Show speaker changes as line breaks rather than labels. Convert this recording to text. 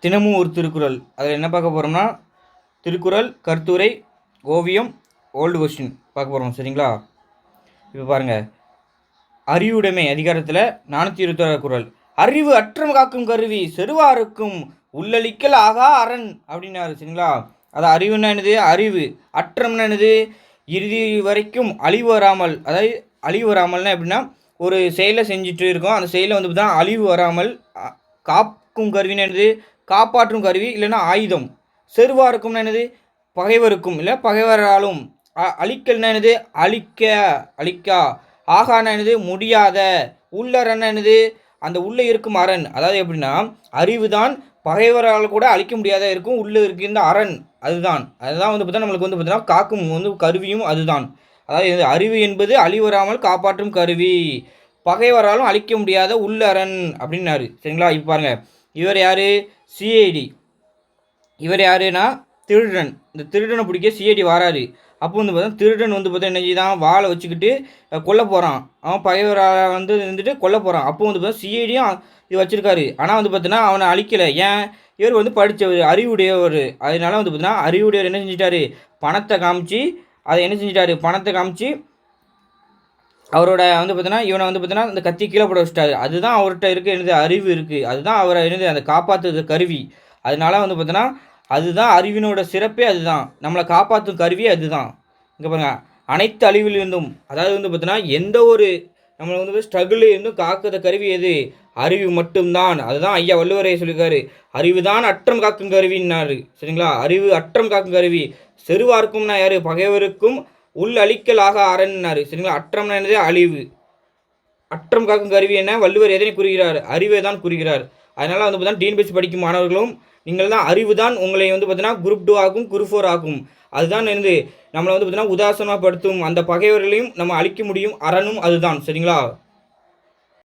தினமும் ஒரு திருக்குறள். அதில் என்ன பார்க்க போகிறோம்னா, திருக்குறள், கருத்துரை, ஓவியம், ஓல்டு கொஸ்டின் பார்க்க போகிறோம். சரிங்களா? இப்போ பாருங்கள், அறிவுடைமை அதிகாரத்தில் 421 குறள். அறிவு அற்றம் காக்கும் கருவி செருவாருக்கும் உள்ளளிக்கல் ஆகா அரண் அப்படின்னாரு. சரிங்களா? அதாவது அறிவுன்னா என்னது? அறிவு. அற்றம்னா என்னது? இறுதி வரைக்கும் அழிவு வராமல், அதாவது அழிவு வராமல்னா எப்படின்னா, ஒரு செயலை செஞ்சுட்டு இருக்கோம், அந்த செயலை வந்து பார்த்தா அழிவு வராமல் காக்கும் கருவின்னு என்னது? காப்பாற்றும் கருவி, இல்லைன்னா ஆயுதம். செருவாருக்கும்னா என்னது? பகைவருக்கும், இல்லை பகைவராலும். அழிக்கல்னா என்னது? அழிக்கா. ஆகானா என்னது? முடியாத. உள்ளரண் என்னது? அந்த உள்ளே இருக்கும் அரண். அதாவது எப்படின்னா, அறிவு தான் பகைவரால் கூட அழிக்க முடியாத இருக்கும், உள்ளே இருக்கின்ற அரண். அதுதான் வந்து பார்த்தா நம்மளுக்கு வந்து பார்த்தீங்கன்னா காக்கும் வந்து கருவியும் அதுதான். அதாவது அறிவு என்பது அழிவராமல் காப்பாற்றும் கருவி, பகைவராலும் அழிக்க முடியாத உள்ளரண் அப்படின்னாரு. சரிங்களா? இப்போ பாருங்க, இவர் யாரு? சிஐடி. இவர் யாருன்னா திருடன். இந்த திருடனை பிடிக்க சிஐடி வராரு. அப்போ வந்து பார்த்தா திருடன் வந்து பார்த்தா என்ன செய்தான்? வாழை வச்சுக்கிட்டு கொல்ல போகிறான். அவன் பகைவராக வந்து இருந்துட்டு கொல்ல போகிறான். அப்போ வந்து பார்த்தா சிஐடியும் இது வச்சுருக்காரு. ஆனால் வந்து பார்த்தீங்கன்னா அவனை அழிக்கலை. ஏன்? இவர் வந்து படித்தவர், அறிவுடையவர். அதனால வந்து பார்த்தீங்கன்னா அறிவுடையவர் என்ன செஞ்சிட்டாரு? பணத்தை காமிச்சு, அதை என்ன செஞ்சிட்டாரு? பணத்தை காமிச்சு அவரோட வந்து பார்த்தீங்கன்னா இவனை வந்து பார்த்தீங்கன்னா இந்த கத்தி கீழே போட வச்சிட்டாரு. அதுதான் அவர்கிட்ட இருக்க என்னது? அறிவு இருக்குது. அதுதான் அவரை என்னது? அந்த காப்பாற்றுறது கருவி. அதனால வந்து பார்த்தீங்கன்னா அதுதான் அறிவினோட சிறப்பே. அதுதான் நம்மளை காப்பாற்றும் கருவி. அதுதான் இங்கே பாருங்க, அனைத்து அழிவிலிருந்தும், அதாவது வந்து பார்த்தீங்கன்னா எந்த ஒரு நம்மளை வந்து ஸ்ட்ரகிள் இருந்தும் காக்கிற கருவி எது? அறிவு மட்டும்தான். அதுதான் ஐயா வள்ளுவரை சொல்லியிருக்காரு, அறிவு தான் அற்றம் காக்கும் கருவின்னாரு. சரிங்களா? அறிவு அற்றம் காக்கும் கருவி. செருவார்க்கும்னா யாரு? பகைவருக்கும் உள் அழிக்கலாக அரண்னாரு. சரிங்களா? அற்றம்னா என்னது? அழிவு. அற்றம் காக்கும் கருவி என்ன? வள்ளுவர் எதனை கூறுகிறார்? அறிவை தான் கூறுகிறார். அதனால வந்து பார்த்தீங்கன்னா டிஎன்பிஎஸ்சி படிக்கும் மாணவர்களும் நீங்கள் தான் அறிவு தான் உங்களை வந்து பார்த்தீங்கன்னா குரூப் 2 ஆகும், குரூப் 4 ஆகும். அதுதான் வந்து நம்மளை வந்து பார்த்தீங்கன்னா உதாசனப்படுத்தும் அந்த பகைவர்களையும் நம்ம அழிக்க முடியும் அரணும் அதுதான். சரிங்களா?